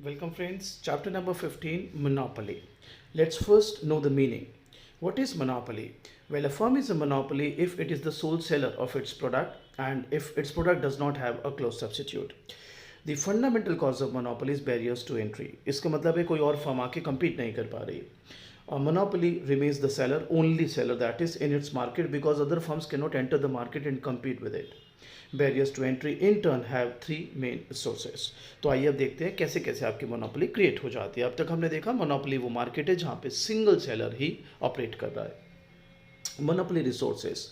Welcome, friends. Chapter number 15, Monopoly. Let's first know the meaning. What is monopoly? Well, a firm is a monopoly if it is the sole seller of its product and if its product does not have a close substitute. The fundamental cause of monopoly is barriers to entry. इसका मतलब है कोई और firm आके compete नहीं कर पा रही. A monopoly remains the seller, only seller that is in its market because other firms cannot enter the market and compete with it. Barriers to entry in turn have three main sources. तो आइए अब देखते हैं कैसे कैसे आपकी monopoly create हो जाती है. अब तक हमने देखा मोनोपोली वो मार्केट है जहाँ पे सिंगल सेलर ही ऑपरेट कर रहा है. Monopoly resources.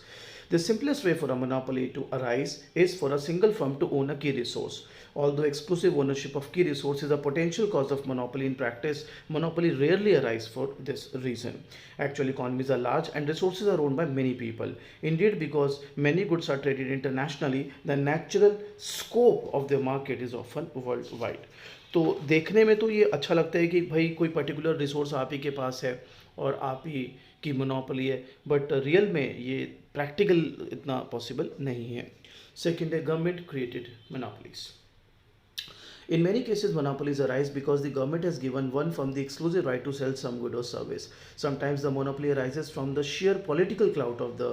The simplest way for a monopoly to arise is for a single firm to own a key resource. Although exclusive ownership of key resource is a potential cause of monopoly in practice, monopoly rarely arise for this reason. Actually, economies are large and resources are owned by many people. Indeed, because many goods are traded internationally, the natural scope of the market is often worldwide. तो देखने में तो ये अच्छा लगता है कि भाई कोई पर्टिकुलर रिसोर्स आप ही के पास है और आप ही की मोनोपोली है, बट रियल में ये प्रैक्टिकल इतना पॉसिबल नहीं है. सेकेंड है government created monopolies. In many cases, monopolies arise because the government has given one firm the exclusive right to sell some good or service. Sometimes the monopoly arises from the sheer political clout of the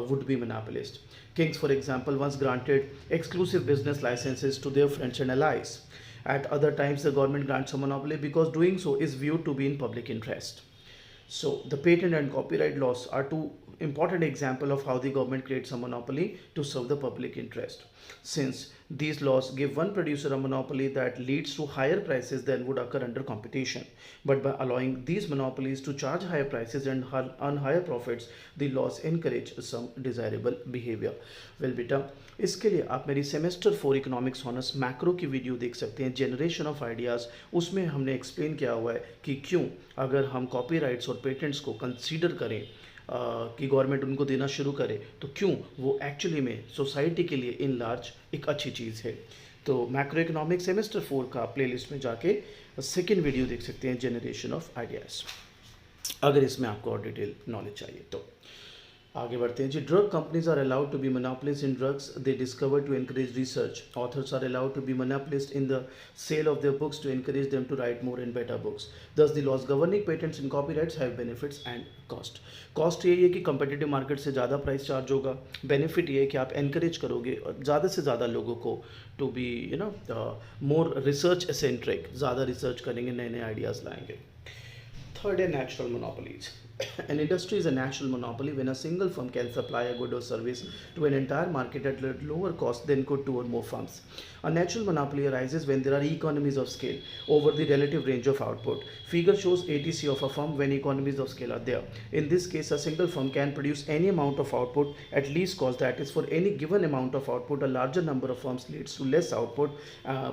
would-be monopolist. Kings, for example, once granted exclusive business licenses to their friends and allies. At other times, the government grants a monopoly because doing so is viewed to be in public interest. So, the patent and copyright laws are two important examples of how the government creates a monopoly to serve the public interest. Since these laws give one producer a monopoly that leads to higher prices than would occur under competition. But by allowing these monopolies to charge higher prices and earn higher profits, the laws encourage some desirable behavior. Well, बेटा इसके लिए आप मेरी semester 4 economics honours macro की video देख सकते हैं, generation of ideas. उसमें हमने एक्सप्लेन किया हुआ है कि क्यों अगर हम कॉपीराइट्स और पेटेंट्स को कंसीडर करें कि गवर्नमेंट उनको देना शुरू करे तो क्यों वो एक्चुअली में सोसाइटी के लिए इन लार्ज एक अच्छी चीज़ है. तो मैक्रो इकोनॉमिक्स सेमेस्टर 4 का प्लेलिस्ट में जाके सेकेंड वीडियो देख सकते हैं, जनरेशन ऑफ आइडियाज़, अगर इसमें आपको और डिटेल नॉलेज चाहिए तो. आगे बढ़ते हैं जी. Drug companies are allowed to be monopolist in drugs they discover to encourage research. Authors are allowed to be monopolist in the sale of their books to encourage them to write more and better books. Thus the laws governing patents in copyrights have benefits and cost. Cost ये है कि competitive market से ज़्यादा price charge होगा. Benefit ये है कि आप एनकरेज करोगे और ज़्यादा से ज़्यादा लोगों को to be more research eccentric, ज़्यादा रिसर्च करेंगे, नए नए आइडियाज़ लाएंगे. Third, are natural monopolies. An industry is a natural monopoly when a single firm can supply a good or service to an entire market at a lower cost than could two or more firms. A natural monopoly arises when there are economies of scale over the relative range of output. Figure shows ATC of a firm when economies of scale are there. In this case, a single firm can produce any amount of output at least cost, that is, for any given amount of output, a larger number of firms leads to less output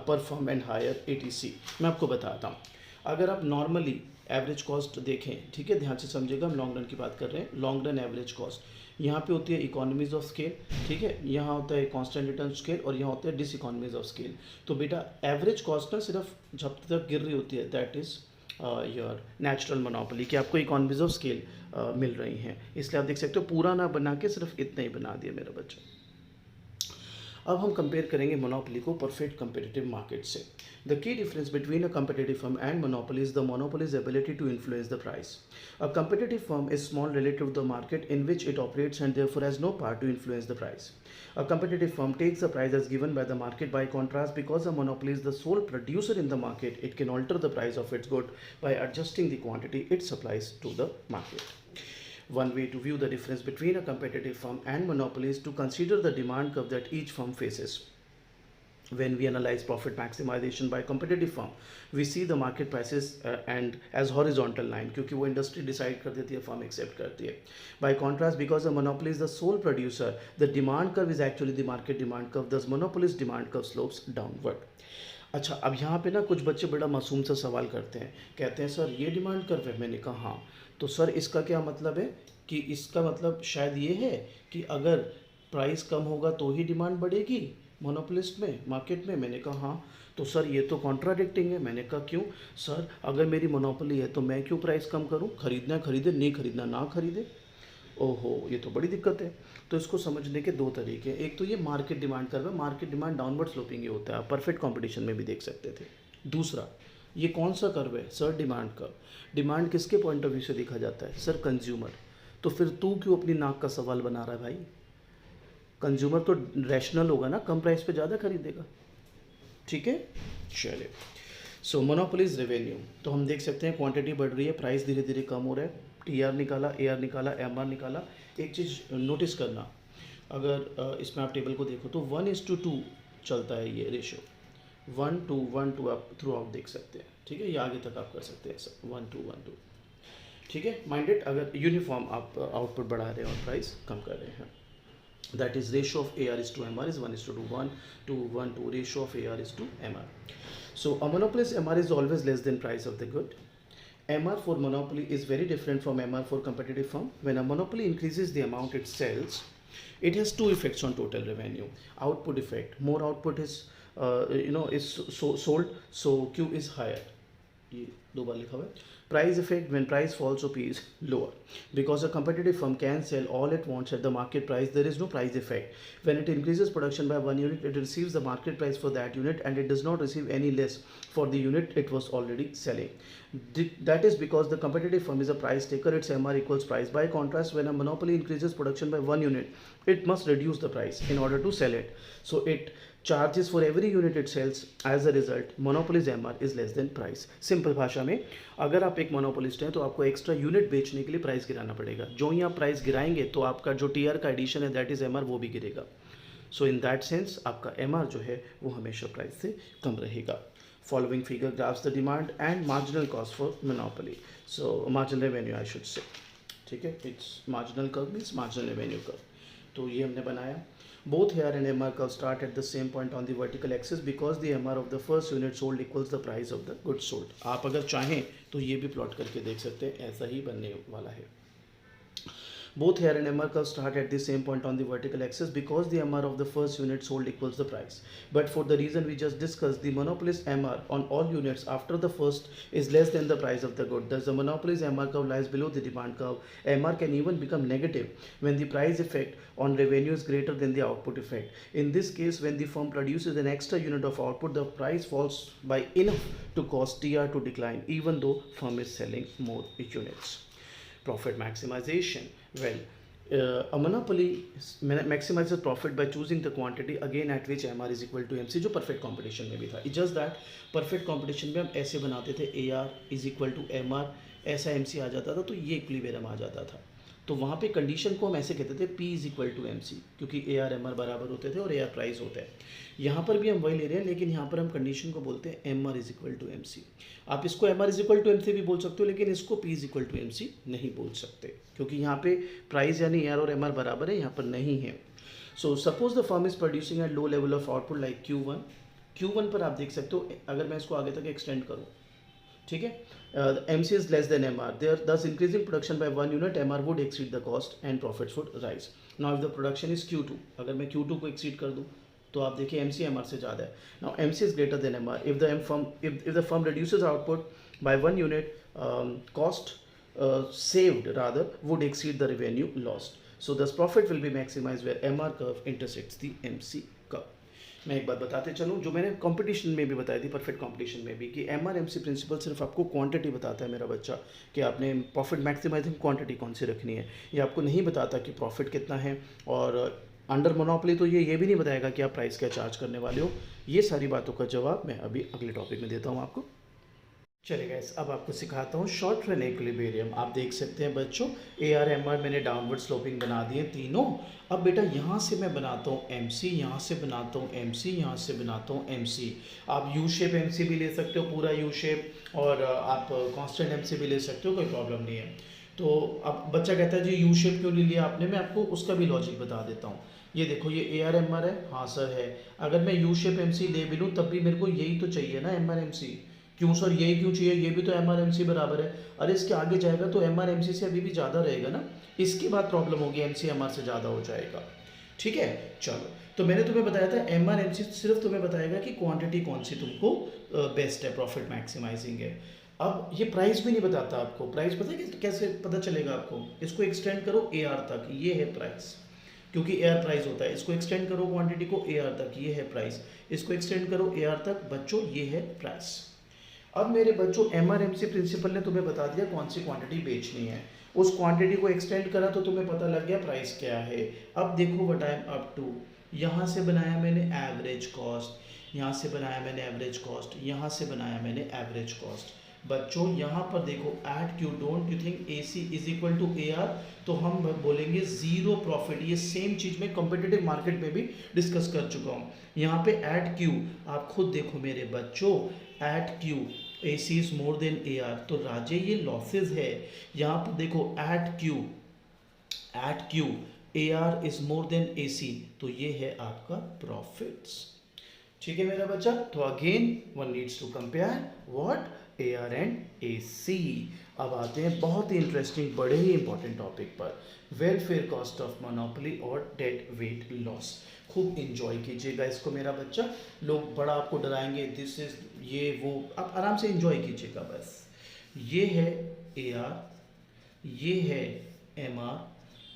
per firm and higher ATC. मैं आपको बताता हूँ. अगर आप normally average cost देखें, ठीक है, ध्यान से समझिएगा, हम लॉन्ग रन की बात कर रहे हैं. लॉन्ग रन एवरेज कॉस्ट यहाँ पे होती है इकोनॉमीज ऑफ स्केल, ठीक है, यहाँ होता है कांस्टेंट रिटर्न स्केल और यहाँ होता है डिस इकोनॉमीज ऑफ स्केल. तो बेटा एवरेज कॉस्ट ना सिर्फ जब तक गिर रही होती है that is your natural monopoly, कि आपको इकोनॉमीज ऑफ स्केल मिल रही हैं. इसलिए आप देख सकते हो पूरा ना बना के सिर्फ इतना ही बना दिया मेरा बच्चा. अब हम कंपेयर करेंगे मोनोपोली को परफेक्ट कंपेटिटिव मार्केट से. The key difference between a competitive firm and monopoly is the monopoly's ability to influence the price. A competitive firm is small relative to the market in which it operates and therefore has no power to influence the price. A competitive firm takes the price as given by the market. By contrast, because a monopoly is the sole producer in the market, it can alter the price of its good by adjusting the quantity it supplies to the market. One way to view the difference between a competitive firm and monopoly is to consider the demand curve that each firm faces. When we analyze profit maximization by competitive firm, we see the market prices and as horizontal line, क्योंकि वो industry decide कर देती है, firm accept करती है. By contrast, because a monopoly is the sole producer, the demand curve is actually the market demand curve. Thus, monopoly's demand curve slopes downward. अच्छा, अब यहाँ पे ना कुछ बच्चे बड़ा मासूम सा सवाल करते हैं, कहते हैं सर ये डिमांड कर्व है. मैंने कहा हाँ, तो सर इसका क्या मतलब है कि इसका मतलब शायद ये है कि अगर प्राइस कम होगा तो ही डिमांड बढ़ेगी मोनोपोलिस्ट में, मार्केट में. मैंने कहा हाँ. तो सर ये तो कॉन्ट्राडिक्टिंग है. मैंने कहा क्यों? सर अगर मेरी मोनोपोली है तो मैं क्यों प्राइस कम करूँ? खरीदना खरीदे, नहीं खरीदना ना खरीदे. ओहो, ये तो बड़ी दिक्कत है. तो इसको समझने के दो तरीके. एक तो ये मार्केट डिमांड कर्व है. मार्केट डिमांड डाउनवर्ड स्लोपिंग ही होता है, आप परफेक्ट कंपटीशन में भी देख सकते थे. दूसरा ये कौन सा कर्व है सर? Demand curve. डिमांड किसके पॉइंट ऑफ व्यू से देखा जाता है सर? कंज्यूमर। तो फिर तू क्यों अपनी नाक का सवाल बना रहा है भाई? कंज्यूमर तो रैशनल होगा ना, कम प्राइस पे ज़्यादा खरीदेगा। ठीक है, चलिए। सो मोनोपोलीज रेवेन्यू, तो हम देख सकते हैं क्वांटिटी बढ़ रही है, प्राइस धीरे धीरे कम हो रहा है। टी आर निकाला, ए आर निकाला, एम आर निकाला। एक चीज़ नोटिस करना, अगर इसमें आप टेबल को देखो तो 1:2 चलता है ये रेशो। 1:1:2 आप थ्रू आउट देख सकते हैं। ठीक है, ये आगे तक आप कर सकते हैं सर, 1:1:2। ठीक है, माइंडेड, अगर यूनिफॉर्म आप आउटपुट बढ़ा रहे हैं और प्राइस कम कर रहे हैं। That is ratio of AR is to MR is 1:2, 1:1:2 ratio of AR is to MR. So a monopolist MR is always less than price of the good. MR for monopoly is very different from MR for competitive firm. When a monopoly increases the amount it sells, it has two effects on total revenue. Output effect, more output is sold, so Q is higher. ये दो बार लिखा हुआ है। Price effect, when price falls so P is lower. Because a competitive firm can sell all it wants at the market price, there is no price effect. When it increases production by 1 unit, it receives the market price for that unit and it does not receive any less for the unit it was already selling. That is because the competitive firm is a price taker, its MR equals price. By contrast, when a monopoly increases production by 1 unit, it must reduce the price in order to sell it. So it charges for every unit it sells. As a result, monopoly's MR is less than price. Simple भाषा में, अगर आप एक monopolist हैं तो आपको extra unit बेचने के लिए प्राइस गिराना पड़ेगा। जो ही आप प्राइस गिराएंगे तो आपका जो टीआर का एडिशन है दैट इज एमआर, वो भी गिरेगा। सो इन दैट सेंस आपका एमआर जो है वो हमेशा प्राइस से कम रहेगा। Following figure graphs the demand and marginal cost for monopoly, so marginal revenue I should say. ठीक है, it's marginal curve means marginal revenue curve. तो ये हमने बनाया। Both AR and MR curve start at the same point on the vertical axis because the MR of the first unit sold equals the price of the goods sold. आप अगर चाहें तो ये भी प्लॉट करके देख सकते हैं, ऐसा ही बनने वाला है। Both AR and MR curves start at the same point on the vertical axis because the MR of the first unit sold equals the price. But for the reason we just discussed, the monopolist MR on all units after the first is less than the price of the good. Thus, the monopolist MR curve lies below the demand curve. MR can even become negative when the price effect on revenue is greater than the output effect. In this case, when the firm produces an extra unit of output, the price falls by enough to cause TR to decline, even though firm is selling more units. Profit maximization. Well, a monopoly maximizes profit by choosing the quantity again at which MR is equal to MC, जो perfect competition में भी था। It's just that perfect competition में हम ऐसे बनाते थे, AR is equal to MR, ऐसा MC आ जाता था तो ये इक्विलिब्रियम आ जाता था। तो वहाँ पे कंडीशन को हम ऐसे कहते थे, P is equal to M C, क्योंकि ए आर एम आर बराबर होते थे और ए आर प्राइस होता है। यहाँ पर भी हम वही ले रहे हैं, लेकिन यहाँ पर हम कंडीशन को बोलते हैं M R is equal to M C. आप इसको M R is equal to M C भी बोल सकते हो, लेकिन इसको P is equal to M C नहीं बोल सकते, क्योंकि यहाँ पे प्राइस यानी ए आर और एम आर बराबर है, यहाँ पर नहीं है। So suppose the firm is producing at low level of output like Q1 पर आप देख सकते हो, अगर मैं इसको आगे तक एक्सटेंड करूँ, ठीक है, MC is less than MR. There, thus increasing production by 1 unit, MR would exceed the cost and profits would rise. Now, if the production is Q2, अगर मैं Q2 को exceed कर दूँ, तो आप देखिए MC MR से ज़्यादा है. Now, MC is greater than MR. If the firm reduces output by 1 unit, cost saved rather would exceed the revenue lost. So, thus profit will be maximized where MR curve intersects the MC curve. मैं एक बात बताते चलूँ, जो मैंने competition में भी बताई थी, परफेक्ट कंपटीशन में भी, कि MRMC प्रिंसिपल सिर्फ आपको क्वांटिटी बताता है मेरा बच्चा, कि आपने प्रॉफिट मैक्सिमाइजिंग क्वांटिटी कौन सी रखनी है। ये आपको नहीं बताता कि प्रॉफिट कितना है, और अंडर मोनोपोली तो ये भी नहीं बताएगा कि आप प्राइस क्या चार्ज करने वाले हो। ये सारी बातों का जवाब मैं अभी अगले टॉपिक में देता हूँ आपको। चलिए गाइस, अब आपको सिखाता हूँ शॉर्ट रन इक्विलिब्रियम। आप देख सकते हैं बच्चों, AR MR मैंने डाउनवर्ड स्लोपिंग बना दिए तीनों। अब बेटा यहाँ से मैं बनाता हूँ MC, यहाँ से बनाता हूँ MC, यहाँ से बनाता हूँ MC। आप यू शेप MC भी ले सकते हो, पूरा यू शेप, और आप कांस्टेंट MC भी ले सकते हो, कोई प्रॉब्लम नहीं है। तो अब बच्चा कहता है जी यू शेप क्यों ले लिया आपने, मैं आपको उसका भी लॉजिक बता देता हूँ। ये देखो, ये AR MR है, हाँ सर है। अगर मैं यू शेप MC ले भी लूँ तब भी मेरे को यही तो चाहिए ना MR MC। क्यों सर, यही क्यों चाहिए, ये भी तो MRMC बराबर है। अरे इसके आगे जाएगा तो MRMC से अभी भी ज़्यादा रहेगा ना, इसके बाद प्रॉब्लम होगी MC MR से ज़्यादा हो जाएगा। ठीक है, चलो, तो मैंने तुम्हें बताया था MRMC सिर्फ तुम्हें बताएगा कि क्वांटिटी कौन सी तुमको बेस्ट है, प्रॉफिट मैक्सिमाइजिंग है। अब ये प्राइस भी नहीं बताता आपको। प्राइस पता है कैसे पता चलेगा आपको? इसको एक्सटेंड करो AR तक, ये है प्राइस, क्योंकि AR प्राइस होता है। इसको एक्सटेंड करो क्वांटिटी को AR तक, ये है प्राइस। इसको एक्सटेंड करो AR तक बच्चों, ये है प्राइस। अब मेरे बच्चों एमआरएमसी प्रिंसिपल ने तुम्हें बता दिया कौन सी क्वांटिटी बेचनी है, उस क्वांटिटी को एक्सटेंड करा तो तुम्हें पता लग गया प्राइस क्या है। अब देखो what I am up to, यहाँ से बनाया मैंने एवरेज कॉस्ट, यहाँ से बनाया मैंने एवरेज कॉस्ट, यहाँ से बनाया मैंने एवरेज कॉस्ट। बच्चों यहाँ पर देखो at Q, don't you think A C is equal to A R, तो हम बोलेंगे जीरो प्रॉफिट। ये सेम चीज़ मैं कॉम्पिटिटिव मार्केट में भी डिस्कस कर चुका हूँ। यहाँ पे एट क्यू आप खुद देखो मेरे बच्चों, at Q A C is more than A R, तो राजे ये लॉसेज है। यहाँ पर देखो at Q A R is more than A C, तो ये है आपका प्रॉफिट्स। ठीक है मेरा बच्चा, तो again one needs to compare what, A R and A C. अब आते हैं बहुत ही इंटरेस्टिंग बड़े ही इंपॉर्टेंट टॉपिक पर, वेलफेयर कॉस्ट ऑफ मोनोपोली और डेड वेट लॉस। खूब इंजॉय कीजिएगा इसको मेरा बच्चा, लोग बड़ा आपको डराएंगे दिस इज ये वो, आप आराम से इंजॉय कीजिएगा बस। ये है ए आर, ये है एम आर,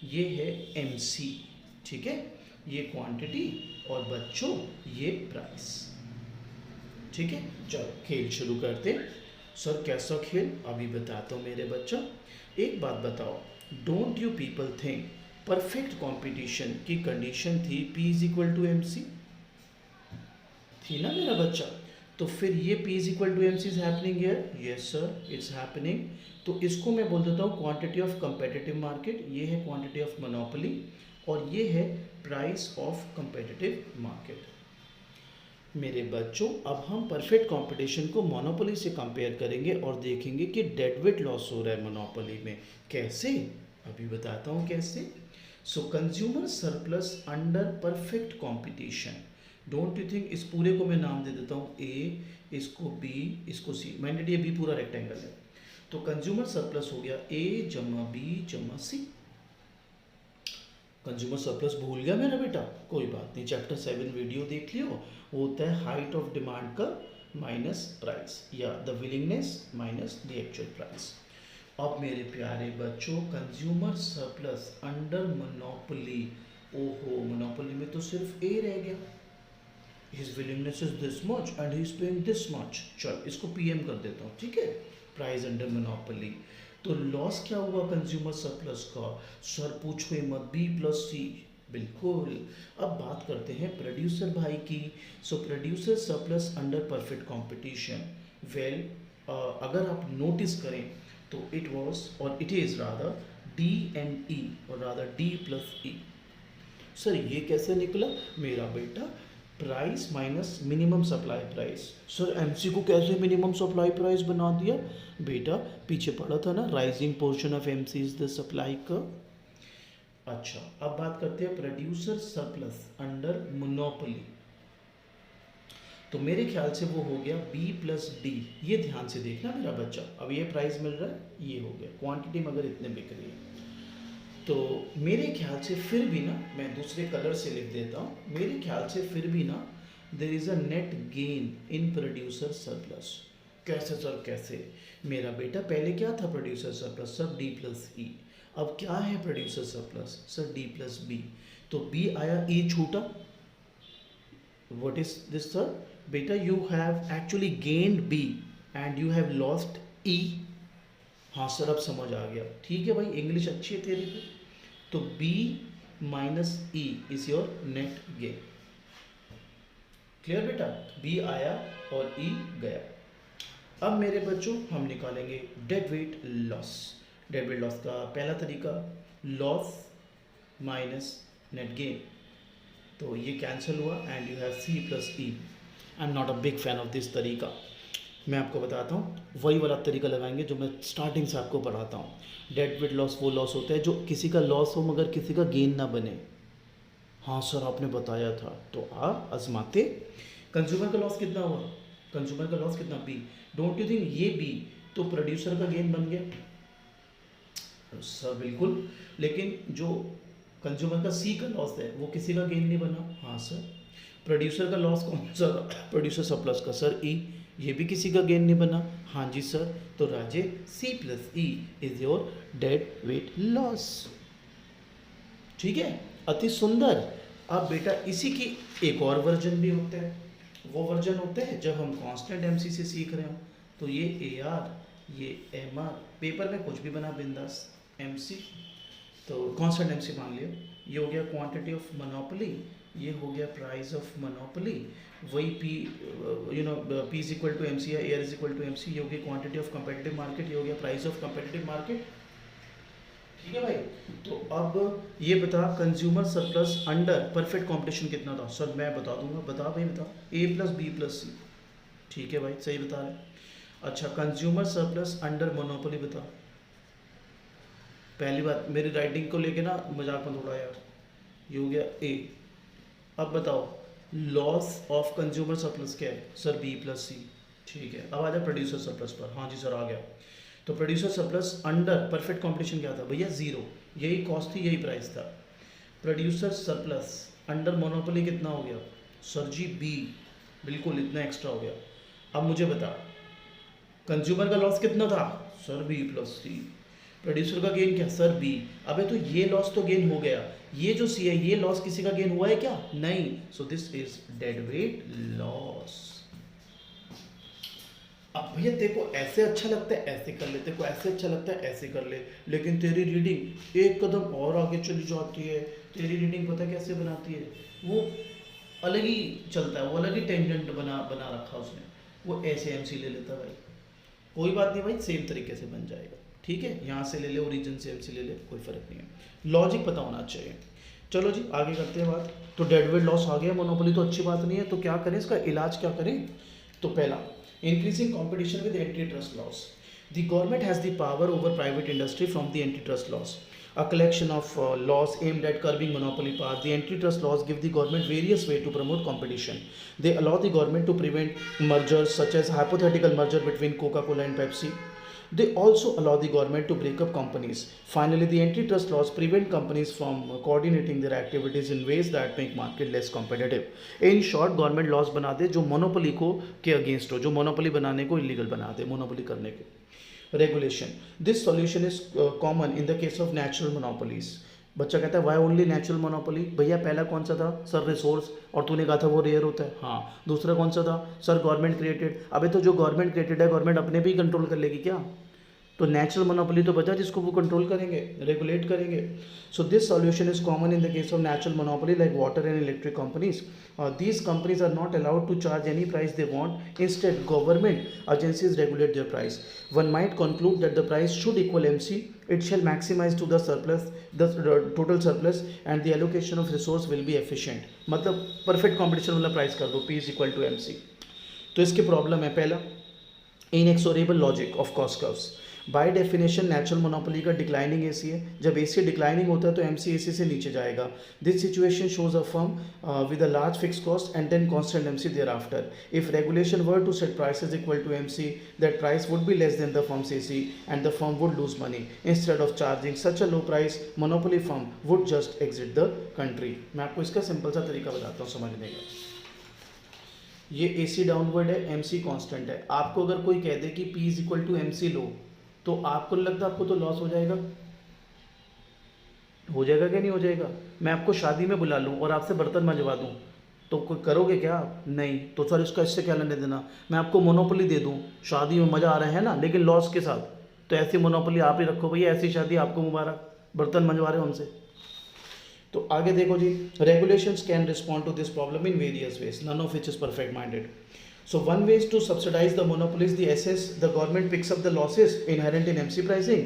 ये है एम सी, ठीक है, ये क्वांटिटी और बच्चों ये प्राइस। ठीक है, चलो खेल शुरू करते हैं। सर कैसा खेल, अभी बताता हूँ मेरे बच्चा। एक बात बताओ, don't you people think perfect competition की कंडीशन थी P is equal to M C, थी ना मेरा बच्चा? तो फिर ये P is equal to M C is happening here, yes sir it's happening. तो इसको मैं बोल देता हूँ क्वांटिटी ऑफ कंपेटिटिव मार्केट, ये है क्वांटिटी ऑफ मोनोपोली, और ये है प्राइस ऑफ कंपेटिटिव मार्केट। मेरे बच्चों अब हम परफेक्ट कंपटीशन को मोनोपोली से कंपेयर करेंगे और देखेंगे कि डेड वेट लॉस हो रहा है मोनोपोली में। कैसे, अभी बताता हूँ कैसे। सो consumer surplus under perfect competition, don't you think इस पूरे को मैं नाम दे देता हूँ ए, इसको बी, इसको सी, मैंने ये बी पूरा रेक्टेंगल है, तो कंज्यूमर सरप्लस हो गया ए जमा बी जमा सी। कंज्यूमर सरप्लस भूल गया मेरा बेटा, कोई बात नहीं, चैप्टर 7 वीडियो देख लियो, वो होता है हाइट ऑफ डिमांड का माइनस प्राइस, या the willingness minus the actual price. अब मेरे प्यारे बच्चों कंज्यूमर सरप्लस अंडर मोनोपोली, ओहो मोनोपोली में तो सिर्फ ए रह गया, his willingness is this much and he is paying this much. चल इसको पीएम कर देता हूँ, ठीक है, प्राइस अंडर मोनोपोली। तो लॉस क्या हुआ कंज्यूमर सरप्लस का, सर पूछो ही मत, बी प्लस सी, बिल्कुल। अब बात करते हैं प्रोड्यूसर भाई की। So producer surplus under perfect competition, well अगर आप नोटिस करें तो इट वाज और it is rather D and E, और rather D plus E. Sir ये कैसे निकला मेरा बेटा, price minus minimum supply price. Sir MC को कैसे मिनिमम सप्लाई प्राइस बना दिया बेटा, पीछे पड़ा था ना, rising portion of MC is the supply का। अच्छा अब बात करते हैं प्रोड्यूसर सरप्लस अंडर मोनोपोली, तो मेरे ख्याल से वो हो गया बी प्लस डी। ये ध्यान से देखना मेरा बच्चा, अब ये प्राइस मिल रहा है, ये हो गया क्वांटिटी मगर इतने बिक रही है, तो मेरे ख्याल से फिर भी ना, मैं दूसरे कलर से लिख देता हूँ, मेरे ख्याल से फिर भी ना there is a net gain in producer surplus. कैसे सर कैसे, मेरा बेटा पहले क्या था producer surplus, sir D plus E, अब क्या है producer surplus, sir D plus B, तो बी आया ई छूटा, व्हाट इज दिस सर, बेटा you have actually gained B and you have lost E. हाँ सर अब समझ आ गया, ठीक है भाई इंग्लिश अच्छी है तेरी पे। तो B minus E is your net gain, clear बेटा, B आया और E गया। अब मेरे बच्चों हम निकालेंगे dead weight loss. Dead weight loss का पहला तरीका लॉस माइनस नेट गेन, तो ये कैंसिल हुआ and you have C plus E. I am not a big fan of this तरीका, मैं आपको बताता हूँ वही वाला तरीका लगाएंगे जो मैं स्टार्टिंग से आपको पढ़ाता हूँ। डेड वेट लॉस वो लॉस होता है जो किसी का लॉस हो मगर किसी का गेन ना बने। हाँ सर आपने बताया था, तो आप आजमाते। कंज्यूमर का लॉस कितना हुआ, कंज्यूमर का लॉस कितना बी, डोंट यू थिंक ये बी तो प्रोड्यूसर का गेन बन गया सर, बिल्कुल, लेकिन जो कंज्यूमर का सी का लॉस है वो किसी का गेन नहीं बना। हाँ सर, प्रोड्यूसर का लॉस कौन सा, प्रोड्यूसर सरप्लस का सर ई, ये भी किसी का गेन नहीं बना। हाँ जी सर, तो राजे C plus E is your dead weight loss. ठीक है, अति सुंदर। अब बेटा इसी की एक और वर्जन भी होता है, वो वर्जन होता है जब हम कांस्टेंट एमसी से सीख रहे हो, तो ये ए आर, ये एम आर, पेपर में कुछ भी बना बिंदास, एम सी, तो कांस्टेंट एम सी मान लिया। ये हो गया क्वांटिटी ऑफ मोनोपोली, ये हो गया प्राइस ऑफ मोनोपोली, वही P P is equal to M C या A R is equal to M C, ये हो गया क्वांटिटी ऑफ कंपेटिटिव मार्केट, ये हो गया प्राइस ऑफ कंपेटिटिव मार्केट। ठीक है भाई। तो अब ये बता consumer surplus under perfect competition कितना था? सर मैं बता दूंगा, बता भाई बता। ए प्लस बी प्लस सी। ठीक है भाई, सही बता रहे। अच्छा, कंज्यूमर सरप्लस अंडर मोनोपोली बता। पहली बात, मेरी राइटिंग को लेके ना मजाक मत उड़ा यार। ये हो गया ए। अब बताओ लॉस ऑफ कंज्यूमर सरप्लस क्या है? सर बी प्लस सी। ठीक है, अब आ जाए प्रोड्यूसर सरप्लस पर। हाँ जी सर, आ गया। तो producer surplus under perfect competition क्या था भैया? जीरो। यही कॉस्ट थी, यही प्राइस था। प्रोड्यूसर सरप्लस अंडर मोनोपोली कितना हो गया? सर जी बी, बिल्कुल इतना एक्स्ट्रा हो गया। अब मुझे बता कंज्यूमर का लॉस कितना था? Sir B plus C. Producer का गेन क्या? Sir B. अबे तो ये लॉस तो गेन हो गया, ये जो सी है ये लॉस किसी का गेन हुआ है क्या? नहीं। So this is dead weight loss. अब भैया देखो ऐसे अच्छा लगता है ऐसे कर ले, देखो ऐसे अच्छा लगता है ऐसे कर ले, लेकिन तेरी रीडिंग एक कदम और आगे चली जाती है। तेरी रीडिंग पता है कैसे बनाती है? वो अलग ही चलता है, वो अलग ही टेंजेंट बना बना रखा उसने, वो ऐसे एमसी ले लेता भाई। कोई बात नहीं भाई, सेम तरीके से बन जाएगा। ठीक है, यहाँ से ले ले, ओरिजिन से एमसी ले ले, कोई फर्क नहीं है। लॉजिक पता होना चाहिए। चलो जी आगे करते हैं बात। तो डेडवेट लॉस आ गया, मोनोपोली तो अच्छी बात नहीं है, तो क्या करें, इसका इलाज क्या करें? तो पहला, increasing competition with antitrust laws. The government has the power over private industry from the antitrust laws. A collection of laws aimed at curbing monopoly power. The antitrust laws give the government various ways to promote competition. They allow the government to prevent mergers such as hypothetical merger between Coca-Cola and Pepsi. They also allow the government to break up companies. Finally, the antitrust laws prevent companies from coordinating their activities in ways that make market less competitive. In short, government laws बना दे जो monopoly को के against हो, जो monopoly बनाने को illegal बना दे, monopoly करने के। Regulation. This solution is common in the case of natural monopolies. बच्चा कहता है वाई ओनली नेचुरल मोनोपोली? भैया पहला कौन सा था? सर रिसोर्स, और तूने कहा था वो रेयर होता है। हाँ। दूसरा कौन सा था? Sir government created. अबे तो जो गवर्नमेंट क्रिएटेड है गवर्नमेंट अपने भी कंट्रोल कर लेगी क्या? तो नेचुरल मोनोपोली तो बचा जिसको वो कंट्रोल करेंगे, रेगुलेट करेंगे। So this solution is common in the case of natural monopoly like water and electric companies. These companies are not allowed to charge any price they want. Instead, government agencies regulate their price. One might conclude that the price should equal MC. It shall maximize to the surplus, the total surplus, and the allocation of resource will be efficient. मतलब perfect competition वाला price कर दो, P is equal to MC. तो इसकी problem है पहला, inexorable logic of cost curves. By definition natural monopoly का declining AC है, जब एसी डिक्लाइनिंग होता है तो एमसी एसी से नीचे जाएगा. This situation shows a firm with a large fixed cost and then constant MC thereafter. If regulation were to set prices equal to MC, that price would be less than the firm's AC and the firm would lose money. Instead of charging such a low price, monopoly firm would just exit the country. मैं आपको इसका simple सा तरीका बताता हूँ समझने का. ये एसी डाउनवर्ड है, एमसी कांस्टेंट है. आपको अगर कोई कह दे कि P is equal to MC लो, तो आपको लगता है आपको तो लॉस हो जाएगा? हो जाएगा क्या नहीं हो जाएगा? मैं आपको शादी में बुला लूँ और आपसे बर्तन मंजवा दूँ तो कोई करोगे क्या आप? नहीं. तो सर इसका इससे क्या लेने देना? मैं आपको मोनोपोली दे दूँ, शादी में मज़ा आ रहा है ना, लेकिन लॉस के साथ, तो ऐसी मोनोपोली आप ही रखो भैया, ऐसी शादी आपको मुबारक, बर्तन मंजवा रहे हो उनसे. तो आगे देखो जी, regulations can respond to this problem in various ways, none of which is perfect minded. So one way is to subsidize the monopolies. The SS, the government picks up the losses inherent in MC pricing,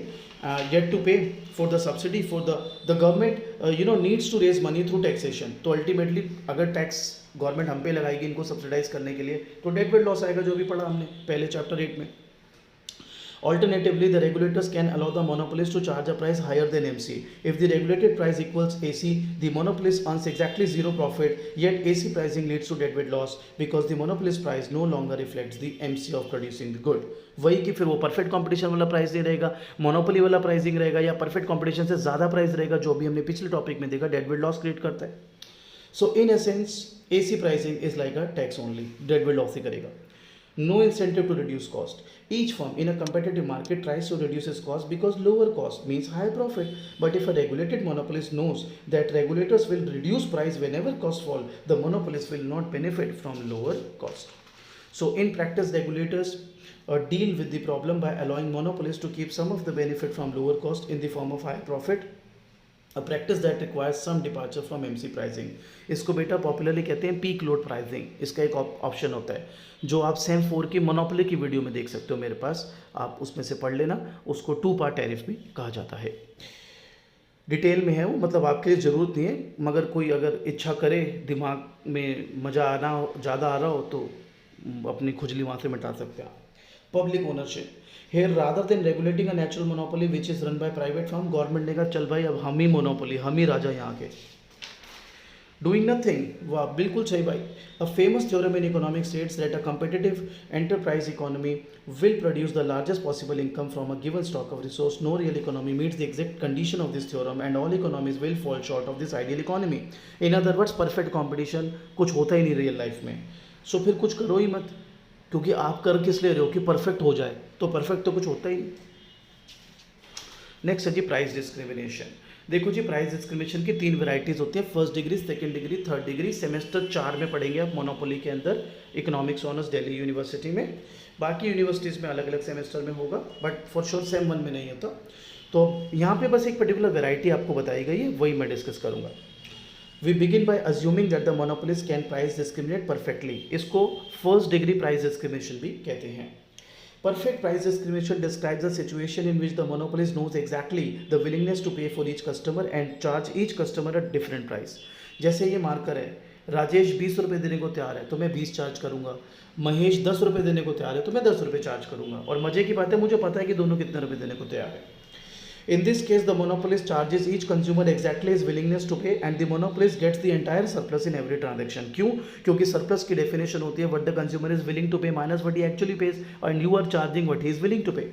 yet to pay for the subsidy for the government needs to raise money through taxation. तो ultimately अगर tax government हम पे लगाएगी इनको subsidise करने के लिए, तो डेट वेट लॉस आएगा, जो भी पढ़ा हमने पहले चैप्टर 8 में. Alternatively, the regulators can allow the monopolist to charge a price higher than MC. If the regulated price equals AC, the monopolist earns exactly zero profit, yet AC pricing leads to deadweight loss because the monopolist price no longer reflects the MC of producing the good. वही कि फिर वो perfect competition वाला price दे रहेगा, monopoly वाला pricing रहेगा, या perfect competition से ज़्यादा प्राइस रहेगा, जो भी हमने पिछले टॉपिक में देखा, डेडवेट लॉस क्रिएट करता है. So in essence AC pricing is like a tax only, deadweight loss ही करेगा. No incentive to reduce cost. Each firm in a competitive market tries to reduce its cost because lower cost means higher profit. But if a regulated monopolist knows that regulators will reduce price whenever costs fall, the monopolist will not benefit from lower cost. So in practice, regulators deal with the problem by allowing monopolies to keep some of the benefit from lower cost in the form of higher profit, a practice that requires some departure from MC pricing. इसको बेटा popularly कहते हैं peak load pricing. इसका एक option होता है जो आप सेम 4 की मोनोपोली की वीडियो में देख सकते हो मेरे पास, आप उसमें से पढ़ लेना. उसको 2 पार्ट टैरिफ भी कहा जाता है. डिटेल में है वो, मतलब आपके लिए ज़रूरत नहीं है, मगर कोई अगर इच्छा करे, दिमाग में मज़ा आना ज़्यादा आ रहा हो तो अपनी खुजली वहाँ से मिटा सकते हैं. Public ownership. Here rather than regulating a natural monopoly which is run by private firm, government ने कहा चल भाई अब हम ही मोनोपोली, हम ही राजा यहाँ के. Doing nothing. वाह, बिल्कुल सही भाई. A famous theorem in economics states that a competitive enterprise economy will produce the largest possible income from a given stock of resource. No real economy meets the exact condition of this theorem and all economies will fall short of this ideal economy. In other words, perfect competition कुछ होता ही नहीं real life में. सो फिर कुछ करो ही मत, क्योंकि आप कर किस ले रहे हो कि परफेक्ट हो जाए, तो परफेक्ट तो कुछ होता ही नहीं. नेक्स्ट है जी प्राइस डिस्क्रिमिनेशन. देखो जी, प्राइस डिस्क्रिमिनेशन की 3 वैरायटीज़ होती है, first degree, second degree, third degree. Semester 4 में पढ़ेंगे आप मोनोपोली के अंदर, इकोनॉमिक्स ऑनर्स दिल्ली यूनिवर्सिटी में. बाकी यूनिवर्सिटीज़ में अलग अलग सेमेस्टर में होगा, बट फॉर श्योर सेम 1 में नहीं होता. तो यहाँ पे बस एक पर्टिकुलर वैरायटी आपको बताई गई है, वही मैं डिस्कस करूँगा. We begin by assuming that the monopolist can price discriminate perfectly. इसको फर्स्ट डिग्री प्राइस डिस्क्रिमिनेशन भी कहते हैं. Perfect price discrimination describes a situation in which the monopolist knows exactly the willingness to pay for each customer and charge each customer a different price. जैसे ये marker है, राजेश 20 रुपये देने को तैयार है तो मैं 20 चार्ज करूँगा, महेश 10 रुपये देने को तैयार है तो मैं 10 रुपये चार्ज करूँगा. और मजे की बात है, मुझे पता है कि दोनों कितने रुपये देने को तैयार है. In this case, the monopolist charges each consumer exactly his willingness to pay and the monopolist gets the entire surplus in every transaction. क्यों? क्योंकि surplus की definition होती है what the consumer is willing to pay minus what he actually pays and you are charging what he is willing to pay.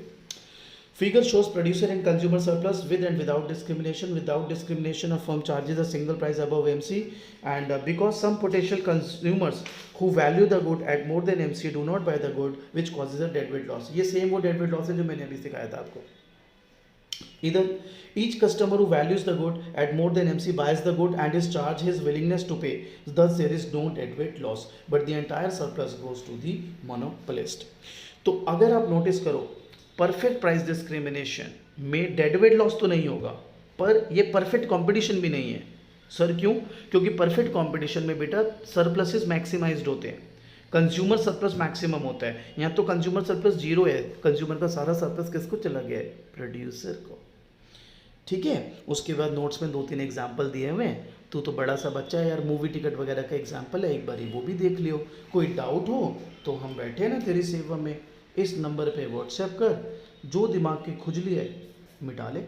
Figure shows producer and consumer surplus with and without discrimination. Without discrimination, a firm charges a single price above MC and because some potential consumers who value the good at more than MC do not buy the good which causes a deadweight loss. ये same वो deadweight loss है जो मैंने अभी सिखाया था आपको. Either each customer who values the good at more than MC buys the good and is charged his willingness to pay. Thus there is no deadweight loss, but the entire surplus goes to the monopolist. तो अगर आप notice करो, perfect price discrimination में deadweight loss तो नहीं होगा, पर ये परफेक्ट कंपटीशन भी नहीं है. सर क्यों? क्योंकि परफेक्ट कंपटीशन में बेटा सरप्लसेस मैक्सिमाइज्ड होते हैं, कंज्यूमर सरप्लस मैक्सिमम होता है. यहाँ तो कंज्यूमर सरप्लस 0 है, कंज्यूमर का सारा सरप्लस किसको चला गया है? प्रोड्यूसर को. ठीक है. उसके बाद नोट्स में 2-3 एग्जाम्पल दिए हुए हैं. तू तो बड़ा सा बच्चा है यार, मूवी टिकट वगैरह का एग्जाम्पल है, एक बार वो भी देख लियो. कोई डाउट हो तो हम बैठे ना तेरी सेवा में. इस नंबर पे व्हाट्सएप कर, जो दिमाग की खुजली है मिटा ले.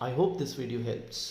I hope this video helps.